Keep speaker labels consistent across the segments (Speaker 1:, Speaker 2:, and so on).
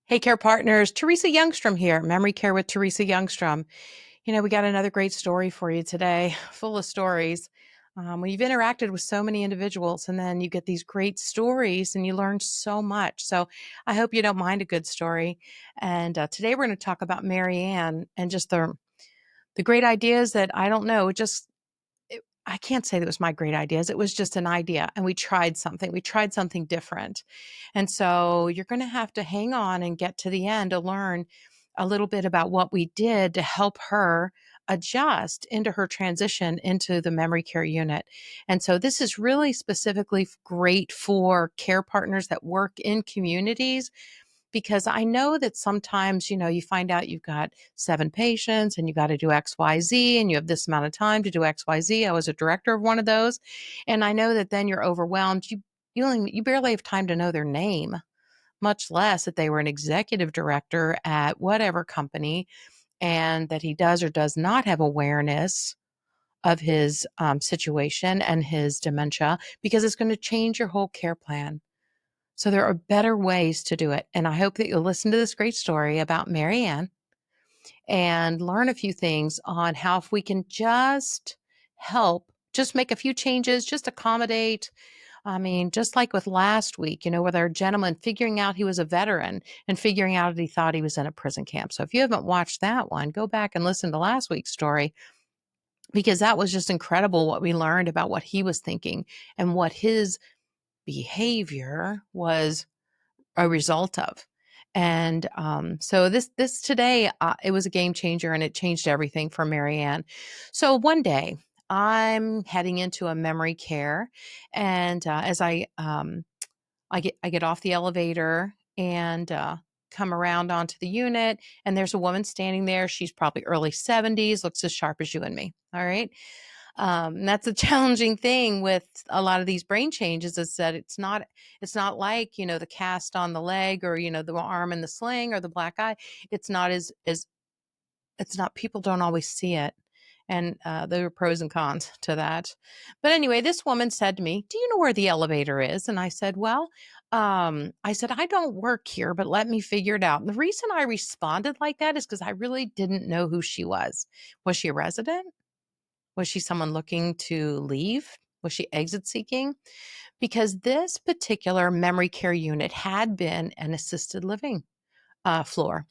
Speaker 1: Hey, care partners. Teresa Youngstrom here, Memory Care with Teresa Youngstrom. We got another great story for you today, full of stories. When you've interacted with so many individuals and then you get these great stories and you learn so much. So I hope you don't mind a good story. And today we're going to talk about Mary Ann and just the great ideas that I don't know, I can't say that was my great ideas. It was just an idea, and we tried something. We tried something different. And so you're going to have to hang on and get to the end to learn a little bit about what we did to help her adjust into her transition into the memory care unit. And so this is really specifically great for care partners that work in communities because I know that sometimes, you find out you've got 7 patients and you got to do XYZ and you have this amount of time to do XYZ. I was a director of one of those. And I know that then you're overwhelmed. You barely have time to know their name, much less that they were an executive director at whatever company and that he does or does not have awareness of his situation and his dementia because it's going to change your whole care plan. So there are better ways to do it. And I hope that you'll listen to this great story about Mary Ann and learn a few things on how if we can just help, just make a few changes, just accommodate. I mean, just like with last week, with our gentleman figuring out he was a veteran and figuring out that he thought he was in a prison camp. So if you haven't watched that one, go back and listen to last week's story because that was just incredible what we learned about what he was thinking and what his behavior was a result of. And so this today, it was a game changer, and it changed everything for Marianne. So one day, I'm heading into a memory care, and as I get off the elevator and come around onto the unit, and there's a woman standing there. She's probably early 70s, looks as sharp as you and me. All right. That's a challenging thing with a lot of these brain changes is that it's not like, the cast on the leg or, the arm in the sling or the black eye. It's not as it's not, people don't always see it. And there are pros and cons to that. But anyway, this woman said to me, "Do you know where the elevator is?" And I said, "Well, I don't work here, but let me figure it out." And the reason I responded like that is because I really didn't know who she was. Was she a resident? Was she someone looking to leave? Was she exit seeking? Because this particular memory care unit had been an assisted living floor,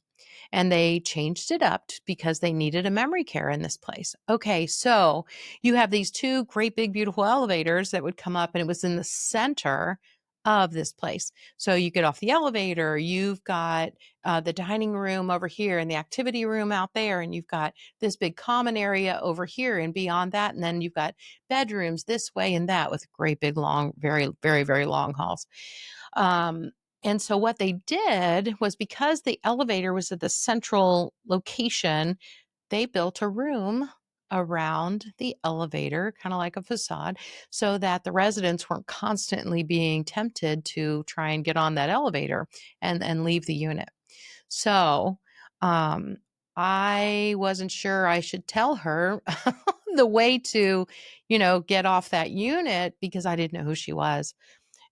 Speaker 1: and they changed it up because they needed a memory care in this place. Okay, so you have these two great big beautiful elevators that would come up, and it was in the center of this place. So you get off the elevator, you've got the dining room over here and the activity room out there, and you've got this big common area over here and beyond that, and then you've got bedrooms this way and that with great big long, very very very long halls. um, and so what they did was, because the elevator was at the central location, they built a room around the elevator, kind of like a facade, so that the residents weren't constantly being tempted to try and get on that elevator and leave the unit. So um, I wasn't sure I should tell her the way to, get off that unit because I didn't know who she was.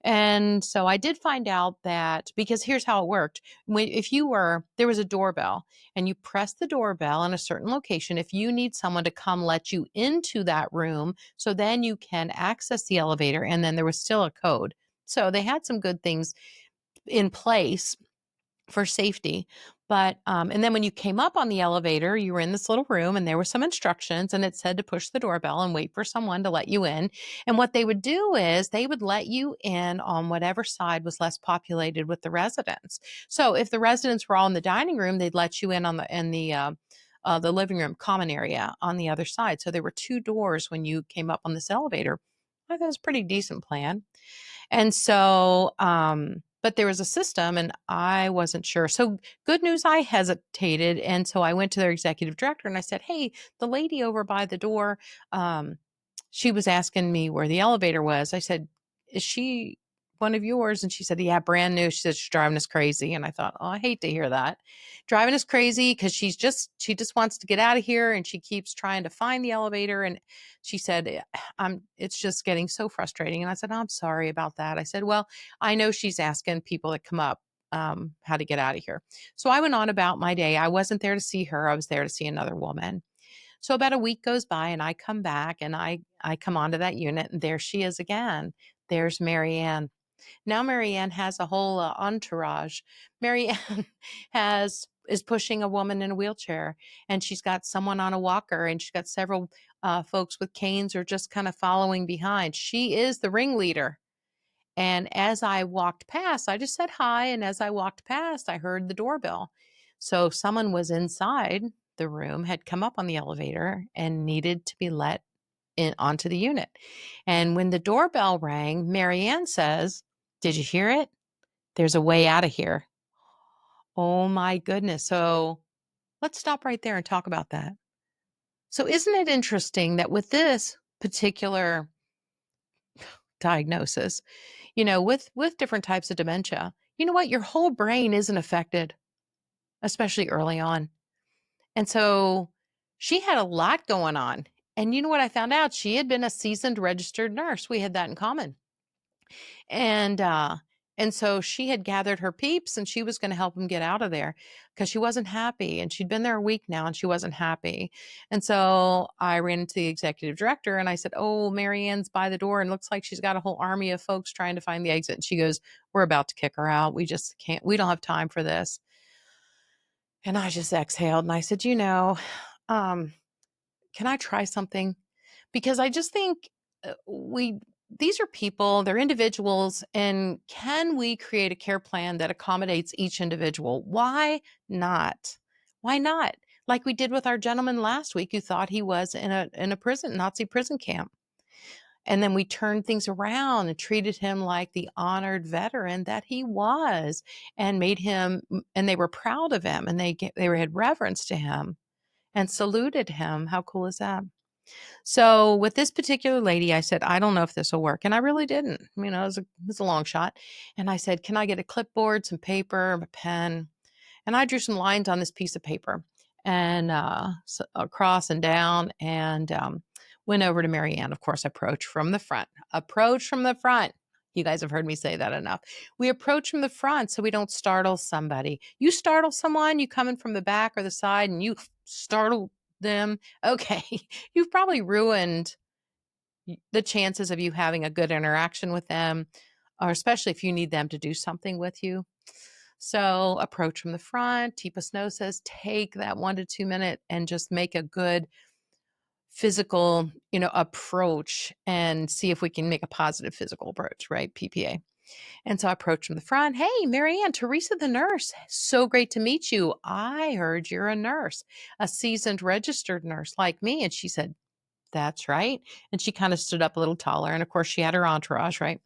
Speaker 1: And so I did find out that, because here's how it worked. If there was a doorbell and you press the doorbell in a certain location, if you need someone to come let you into that room, so then you can access the elevator, and then there was still a code. So they had some good things in place for safety. But and then when you came up on the elevator, you were in this little room and there were some instructions, and it said to push the doorbell and wait for someone to let you in. And what they would do is they would let you in on whatever side was less populated with the residents. So if the residents were all in the dining room, they'd let you in on the living room common area on the other side. So there were two doors when you came up on this elevator. I thought it was a pretty decent plan. And so, but there was a system and I wasn't sure. So good news, I hesitated. And so I went to their executive director and I said, "Hey, the lady over by the door, um, she was asking me where the elevator was." I said, "Is she one of yours?" And she said, "Yeah, brand new." She said, "She's driving us crazy." And I thought, "Oh, I hate to hear that. Driving us crazy because she just wants to get out of here and she keeps trying to find the elevator." And she said, it's just getting so frustrating." And I said, "Oh, I'm sorry about that." I said, "Well, I know she's asking people that come up how to get out of here. So I went on about my day. I wasn't there to see her. I was there to see another woman. So about a week goes by and I come back and I come onto that unit and there she is again. There's Marianne. Now Marianne has a whole entourage. Marianne is pushing a woman in a wheelchair, and she's got someone on a walker, and she's got several folks with canes or just kind of following behind. She is the ringleader. And as I walked past, I just said hi. And as I walked past, I heard the doorbell. So someone was inside the room, had come up on the elevator and needed to be let in onto the unit. And when the doorbell rang, Marianne says, "Did you hear it? There's a way out of here." Oh my goodness. So let's stop right there and talk about that. So isn't it interesting that with this particular diagnosis, with different types of dementia, you know what? Your whole brain isn't affected, especially early on. And so she had a lot going on. And you know what I found out? She had been a seasoned registered nurse. We had that in common. And so she had gathered her peeps and she was going to help them get out of there because she wasn't happy. And she'd been there a week now and she wasn't happy. And so I ran into the executive director and I said, "Oh, Marianne's by the door and looks like she's got a whole army of folks trying to find the exit." And she goes, "We're about to kick her out. We just can't, we don't have time for this." And I just exhaled and I said, um, "Can I try something?" Because I just think we these are people, they're individuals, and can we create a care plan that accommodates each individual? Why not? Why not? Like we did with our gentleman last week who thought he was in a prison, Nazi prison camp. And then we turned things around and treated him like the honored veteran that he was and made him, and they were proud of him and they had reverence to him and saluted him. How cool is that? So with this particular lady, I said, "I don't know if this will work." And I really didn't. It was a long shot. And I said, "Can I get a clipboard, some paper, a pen?" And I drew some lines on this piece of paper and across and down and went over to Marianne. Of course, approach from the front. Approach from the front. You guys have heard me say that enough. We approach from the front so we don't startle somebody. You startle someone, you come in from the back or the side and you startle them. Okay, you've probably ruined the chances of you having a good interaction with them, or especially if you need them to do something with you. So approach from the front. Teepa Snow says, take that 1 to 2 minute and just make a good physical, approach and see if we can make a positive physical approach, right? PPA. And so I approached from the front. "Hey, Marianne, Teresa the nurse. So great to meet you. I heard you're a nurse, a seasoned registered nurse like me." And she said, "That's right." And she kind of stood up a little taller. And of course, she had her entourage, right?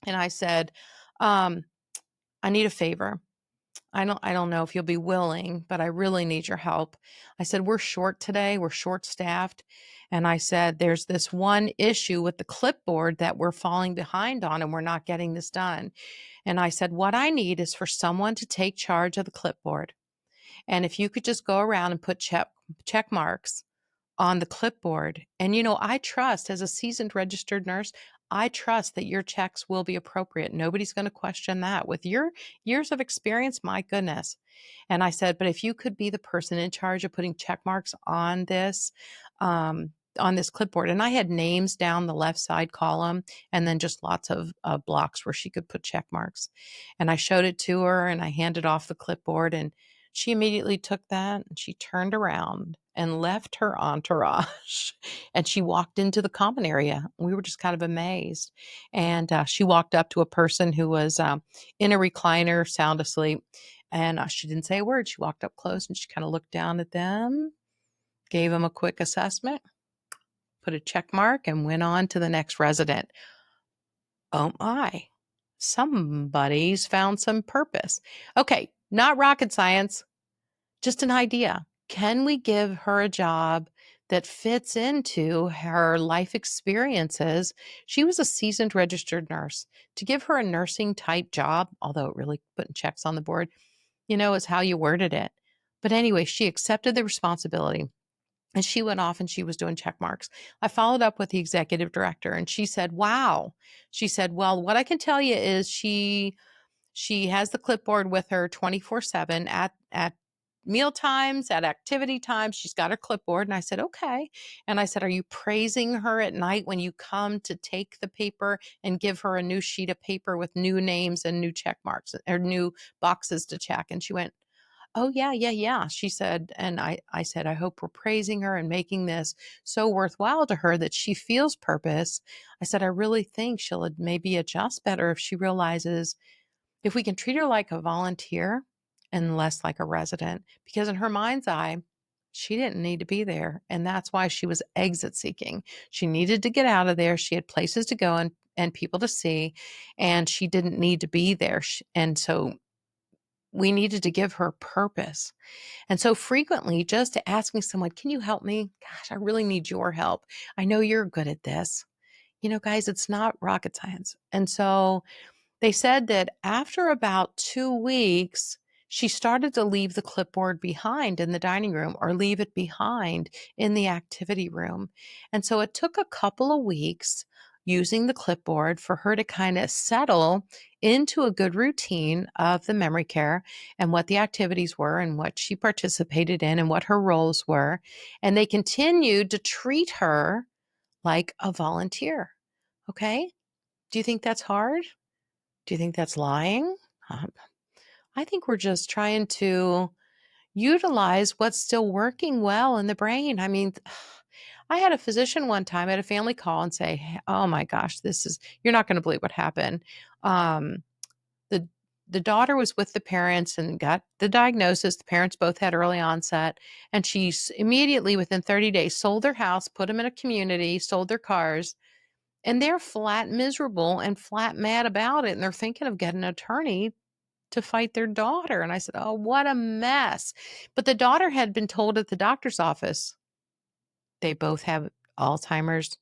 Speaker 1: And I said, um, "I need a favor. I don't know if you'll be willing, but I really need your help." I said, "We're short today. We're short staffed." And I said, "There's this one issue with the clipboard that we're falling behind on and we're not getting this done." And I said, "What I need is for someone to take charge of the clipboard. And if you could just go around and put check marks on the clipboard. And, I trust as a seasoned registered nurse, I trust that your checks will be appropriate. Nobody's going to question that. With your years of experience, my goodness." And I said, "But if you could be the person in charge of putting check marks um, on this clipboard." And I had names down the left side column and then just lots of blocks where she could put check marks. And I showed it to her and I handed off the clipboard and she immediately took that and she turned around and left her entourage and she walked into the common area. We were just kind of amazed. And she walked up to a person who was in a recliner, sound asleep. And she didn't say a word. She walked up close and she kind of looked down at them, gave them a quick assessment, put a check mark, and went on to the next resident. Oh my, somebody's found some purpose. Okay, not rocket science. Just an idea. Can we give her a job that fits into her life experiences? She was a seasoned registered nurse. To give her a nursing type job, although it really putting checks on the board, is how you worded it. But anyway, she accepted the responsibility and she went off and she was doing check marks. I followed up with the executive director and she said, "Wow." She said, "Well, what I can tell you is She has the clipboard with her 24/7 at meal times, at activity times. She's got her clipboard. And I said, okay. And I said, are you praising her at night when you come to take the paper and give her a new sheet of paper with new names and new check marks or new boxes to check? And she went, oh, yeah, yeah, yeah. She said, and I said, I hope we're praising her and making this so worthwhile to her that she feels purpose. I said, I really think she'll maybe adjust better if she realizes if we can treat her like a volunteer and less like a resident, because in her mind's eye, she didn't need to be there. And that's why she was exit seeking. She needed to get out of there. She had places to go and people to see, and she didn't need to be there. And so we needed to give her purpose. And so frequently, just asking someone, can you help me? Gosh, I really need your help. I know you're good at this. Guys, it's not rocket science. And so they said that after about 2 weeks, she started to leave the clipboard behind in the dining room or leave it behind in the activity room. And so it took a couple of weeks using the clipboard for her to kind of settle into a good routine of the memory care and what the activities were and what she participated in and what her roles were. And they continued to treat her like a volunteer. Okay. Do you think that's hard? Do you think that's lying? Um, I think we're just trying to utilize what's still working well in the brain. I mean, I had a physician one time at a family call and say, oh my gosh, you're not going to believe what happened. Um, the, the daughter was with the parents and got the diagnosis. The parents both had early onset. And immediately within 30 days sold their house, put them in a community, sold their cars. And they're flat miserable and flat mad about it. And they're thinking of getting an attorney to fight their daughter. And I said, oh, what a mess. But the daughter had been told at the doctor's office, they both have Alzheimer's.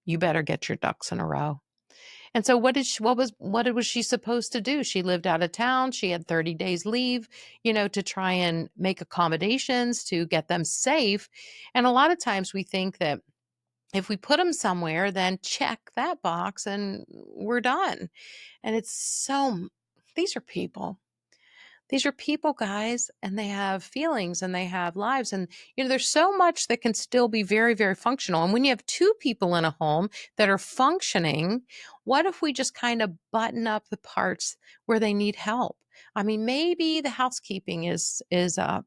Speaker 1: You better get your ducks in a row. And so what was she supposed to do? She lived out of town. She had 30 days leave, to try and make accommodations to get them safe. And a lot of times we think that if we put them somewhere, then check that box and we're done. And these are people. These are people, guys, and they have feelings and they have lives. And, there's so much that can still be very, very functional. And when you have two people in a home that are functioning, what if we just kind of button up the parts where they need help? I mean, maybe the housekeeping is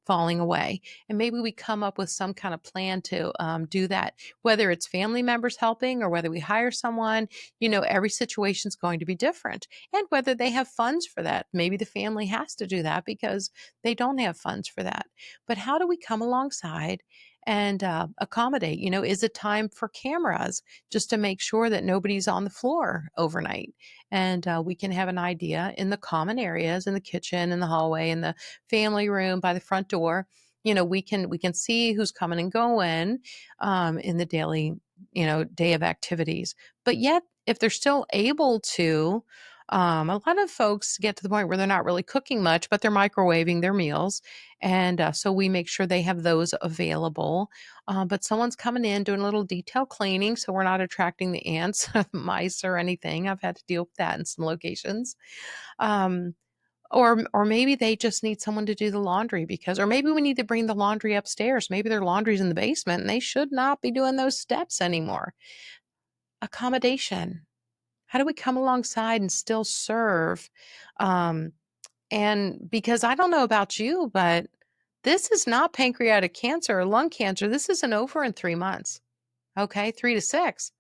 Speaker 1: falling away, and maybe we come up with some kind of plan to do that. Whether it's family members helping or whether we hire someone, every situation is going to be different, and whether they have funds for that. Maybe the family has to do that because they don't have funds for that. But how do we come alongside and accommodate? Is it time for cameras just to make sure that nobody's on the floor overnight? And we can have an idea in the common areas, in the kitchen, in the hallway, in the family room, by the front door. We can see who's coming and going in the daily, day of activities. But yet, if they're still able to, a lot of folks get to the point where they're not really cooking much, but they're microwaving their meals. And so we make sure they have those available. But someone's coming in doing a little detail cleaning, so we're not attracting the ants, mice, or anything. I've had to deal with that in some locations. Um, or maybe they just need someone to do the laundry or maybe we need to bring the laundry upstairs. Maybe their laundry's in the basement and they should not be doing those steps anymore. Accommodation. How do we come alongside and still serve? Um, and because I don't know about you, but this is not pancreatic cancer or lung cancer. This isn't over in 3 months. Okay, 3 to 6.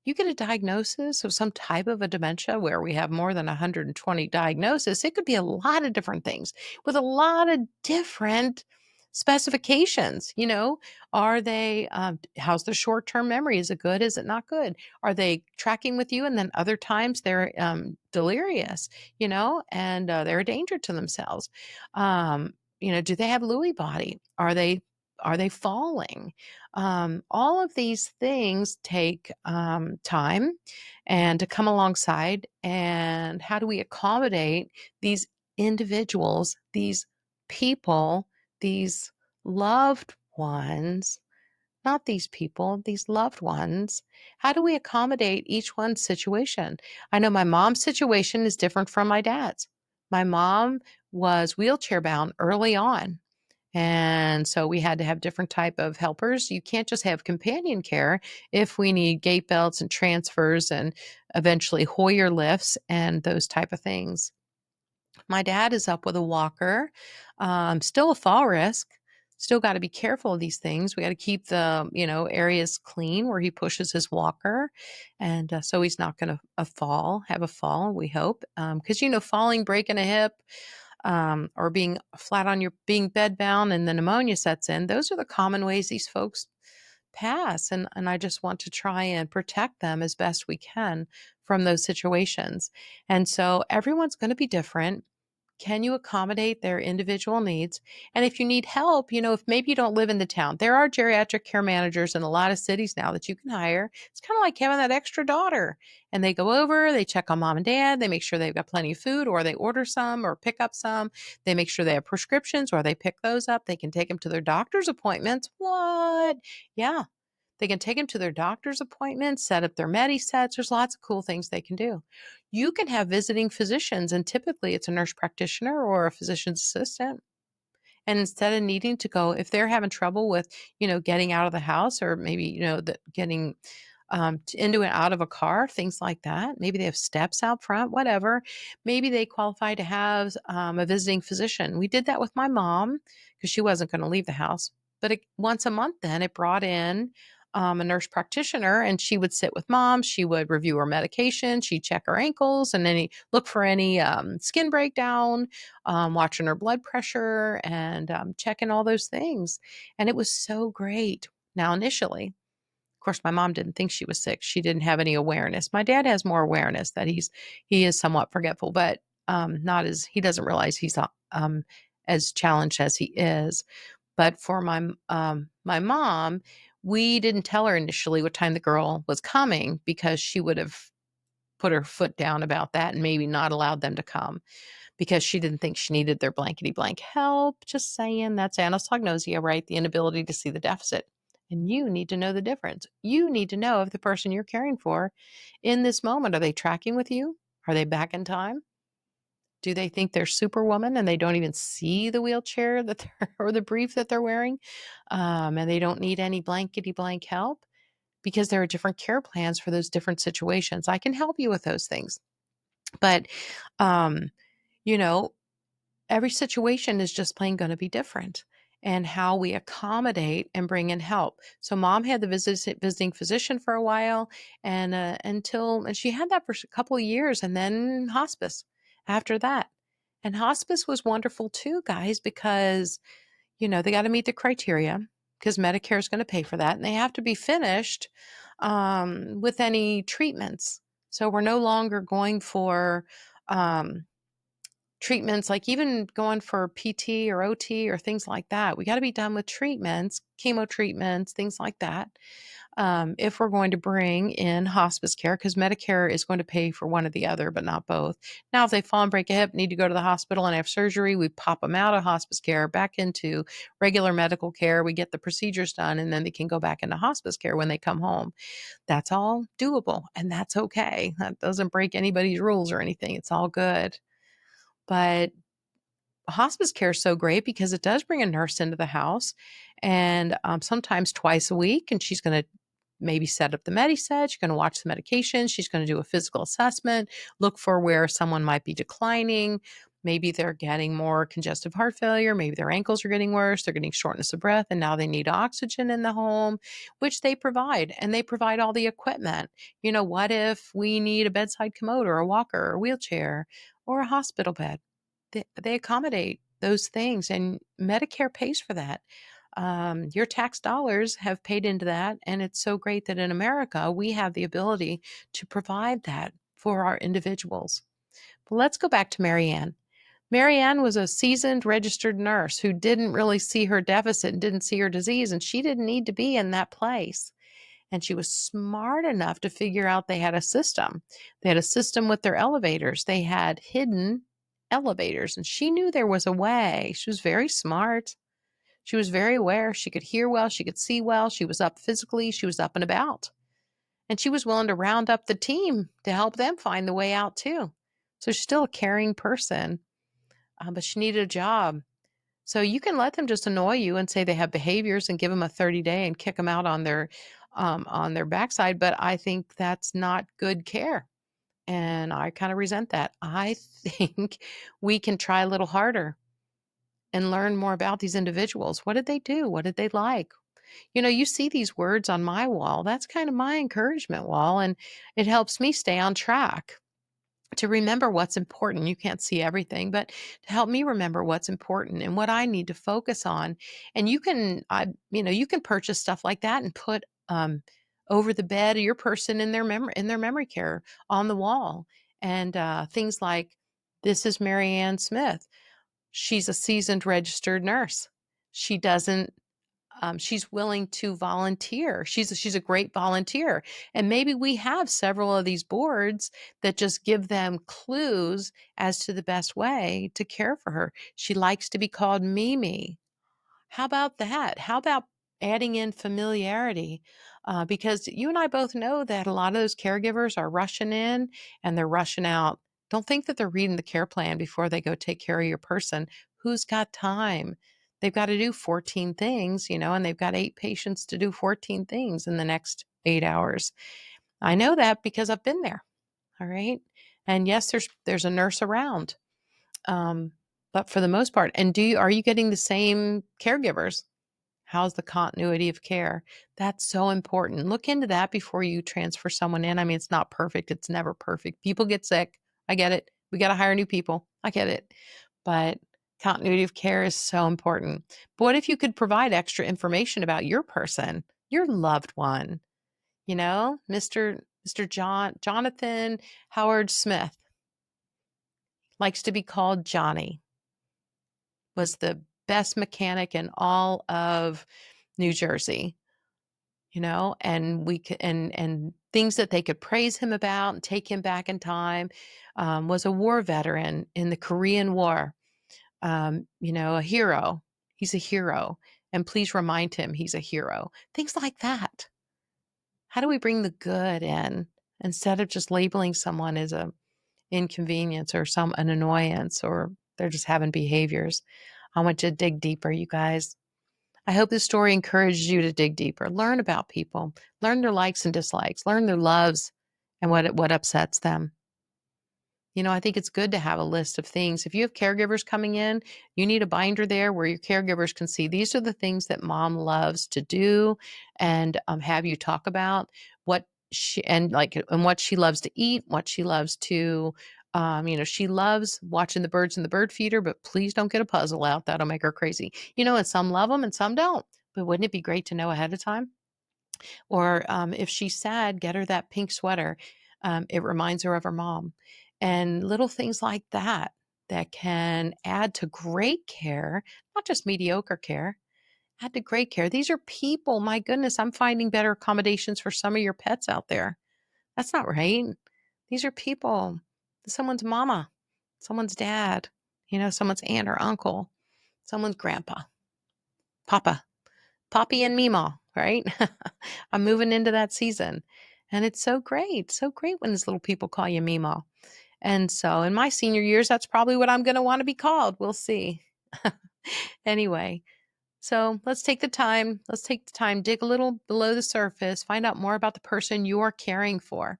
Speaker 1: You get a diagnosis of some type of a dementia where we have more than 120 diagnoses. It could be a lot of different things with a lot of different specifications. Are they, how's the short term memory? Is it good? Is it not good? Are they tracking with you? And then other times they're delirious, and they're a danger to themselves. Do they have Lewy body? Are they falling? All of these things take time and to come alongside. And how do we accommodate these individuals, these people, these loved ones? Not these people, these loved ones. How do we accommodate each one's situation? I know my mom's situation is different from my dad's. My mom was wheelchair bound early on. And so we had to have different type of helpers. You can't just have companion care if we need gait belts and transfers and eventually Hoyer lifts and those type of things. My dad is up with a walker, still a fall risk. Still got to be careful of these things. We got to keep the areas clean where he pushes his walker, and so he's not going to have a fall. We hope, because falling, breaking a hip, or being flat on your being bedbound, and the pneumonia sets in. Those are the common ways these folks pass, and I just want to try and protect them as best we can from those situations. And so everyone's going to be different. Can you accommodate their individual needs? And if you need help, if maybe you don't live in the town, there are geriatric care managers in a lot of cities now that you can hire. It's kind of like having that extra daughter. And they go over, they check on mom and dad, they make sure they've got plenty of food, or they order some or pick up some. They make sure they have prescriptions or they pick those up. They can take them to their doctor's appointments. What? Yeah. They can take them to their doctor's appointments, set up their medi-sets. There's lots of cool things they can do. You can have visiting physicians, and typically it's a nurse practitioner or a physician's assistant. And instead of needing to go, if they're having trouble with, getting out of the house, or maybe, getting into and out of a car, things like that. Maybe they have steps out front, whatever. Maybe they qualify to have a visiting physician. We did that with my mom because she wasn't going to leave the house. But once a month, then it brought in a nurse practitioner, and she would sit with mom. She would review her medication. She'd check her ankles and look for any skin breakdown, watching her blood pressure, and checking all those things. And it was so great. Now, initially, of course, my mom didn't think she was sick. She didn't have any awareness. My dad has more awareness that he is somewhat forgetful, but not as he doesn't realize he's as challenged as he is. But for my mom, we didn't tell her initially what time the girl was coming, because she would have put her foot down about that and maybe not allowed them to come, because she didn't think she needed their blankety blank help. Just saying, that's anosognosia, right? The inability to see the deficit. And you need to know the difference. You need to know if the person you're caring for in this moment, are they tracking with you? Are they back in time? Do they think they're superwoman and they don't even see the wheelchair or the brief that they're wearing? And they don't need any blankety blank help, because there are different care plans for those different situations. I can help you with those things. But, um, you know, every situation is just plain going to be different, and how we accommodate and bring in help. So mom had the visiting physician for a while, and and she had that for a couple of years, and then hospice after that. And hospice was wonderful too, guys, because they got to meet the criteria, because Medicare is going to pay for that, and they have to be finished with any treatments. So we're no longer going for um, treatments, like even going for PT or OT or things like that. We got to be done with treatments, chemo treatments, things like that. If we're going to bring in hospice care, because Medicare is going to pay for one or the other, but not both. Now, if they fall and break a hip, need to go to the hospital and have surgery, we pop them out of hospice care back into regular medical care. We get the procedures done, and then they can go back into hospice care when they come home. That's all doable, and that's okay. That doesn't break anybody's rules or anything. It's all good. But hospice care is so great because it does bring a nurse into the house, and sometimes twice a week, and she's going to maybe set up the medi-set. She's going to watch the medication. She's going to do a physical assessment, look for where someone might be declining. Maybe they're getting more congestive heart failure. Maybe their ankles are getting worse. They're getting shortness of breath, and now they need oxygen in the home, which they provide. And they provide all the equipment. What if we need a bedside commode or a walker or a wheelchair or a hospital bed? They accommodate those things, and Medicare pays for that. Your tax dollars have paid into that, and it's so great that in America we have the ability to provide that for our individuals. But let's go back to Marianne. Marianne was a seasoned registered nurse who didn't really see her deficit and didn't see her disease, and she didn't need to be in that place. And she was smart enough to figure out they had a system. They had a system with their elevators. They had hidden elevators, and she knew there was a way. She was very smart. She was very aware. She could hear well. She could see well. She was up physically. She was up and about. And she was willing to round up the team to help them find the way out too. So she's still a caring person. but she needed a job. So you can let them just annoy you and say they have behaviors and give them a 30-day and kick them out on their backside. But I think that's not good care. And I kind of resent that. I think we can try a little harder and learn more about these individuals. What did they do? What did they like? You see these words on my wall. That's kind of my encouragement wall. And it helps me stay on track to remember what's important. You can't see everything, but to help me remember what's important and what I need to focus on. And you can purchase stuff like that and put over the bed of your person in their memory care on the wall, and things like, "This is Mary Ann Smith. She's a seasoned registered nurse. She doesn't she's willing to volunteer. She's a great volunteer." And maybe we have several of these boards that just give them clues as to the best way to care for her. She likes to be called Mimi. How about that? How about adding in familiarity? Because you and I both know that a lot of those caregivers are rushing in and they're rushing out. Don't think that they're reading the care plan before they go take care of your person. Who's got time? They've got to do 14 things, and they've got 8 patients to do 14 things in the next 8 hours. I know that because I've been there. All right. And yes, there's a nurse around. Um, but for the most part, and are you getting the same caregivers? How's the continuity of care? That's so important. Look into that before you transfer someone in. I mean, it's not perfect. It's never perfect. People get sick. I get it. We got to hire new people. I get it. But continuity of care is so important. But what if you could provide extra information about your person, your loved one? Mr. Jonathan Howard Smith likes to be called Johnny, was the best mechanic in all of New Jersey, and and things that they could praise him about and take him back in time. Was a war veteran in the Korean War. A hero. He's a hero. And please remind him he's a hero. Things like that. How do we bring the good in instead of just labeling someone as a inconvenience or an annoyance, or they're just having behaviors? I want you to dig deeper, you guys. I hope this story encourages you to dig deeper, learn about people, learn their likes and dislikes, learn their loves and what upsets them. I think it's good to have a list of things. If you have caregivers coming in, you need a binder there where your caregivers can see these are the things that mom loves to do, and have you talk about what she loves to eat, what she loves to, she loves watching the birds in the bird feeder, but please don't get a puzzle out. That'll make her crazy. And some love them and some don't. But wouldn't it be great to know ahead of time? Or if she's sad, get her that pink sweater. It reminds her of her mom. And little things like that can add to great care, not just mediocre care, add to great care. These are people. My goodness, I'm finding better accommodations for some of your pets out there. That's not right. These are people. Someone's mama, someone's dad, someone's aunt or uncle, someone's grandpa, papa. Poppy and Meemaw, right? I'm moving into that season. And it's so great when these little people call you Meemaw. And so in my senior years, that's probably what I'm going to want to be called. We'll see. Anyway, so let's take the time. Dig a little below the surface, find out more about the person you're caring for.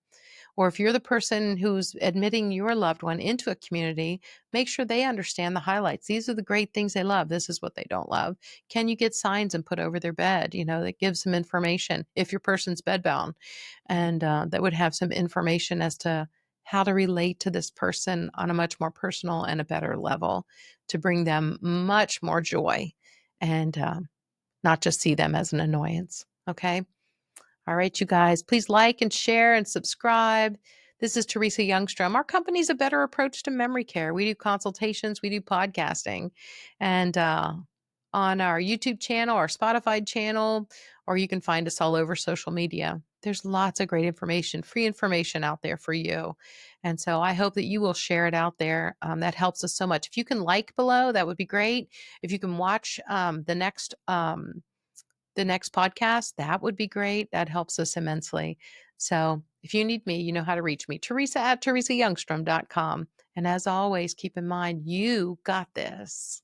Speaker 1: Or if you're the person who's admitting your loved one into a community, make sure they understand the highlights. These are the great things they love. This is what they don't love. Can you get signs and put over their bed, that gives some information if your person's bedbound, and that would have some information as to how to relate to this person on a much more personal and a better level to bring them much more joy, and not just see them as an annoyance. Okay. All right, you guys, please like and share and subscribe. This is Teresa Youngstrom. Our company's a better approach to memory care. We do consultations, we do podcasting, and on our YouTube channel, our Spotify channel, or you can find us all over social media. There's lots of great information, free information out there for you. And so I hope that you will share it out there. That helps us so much. If you can like below, that would be great. If you can watch the next podcast, that would be great. That helps us immensely. So if you need me, you know how to reach me. Teresa at teresayoungstrom.com. And as always, keep in mind, you got this.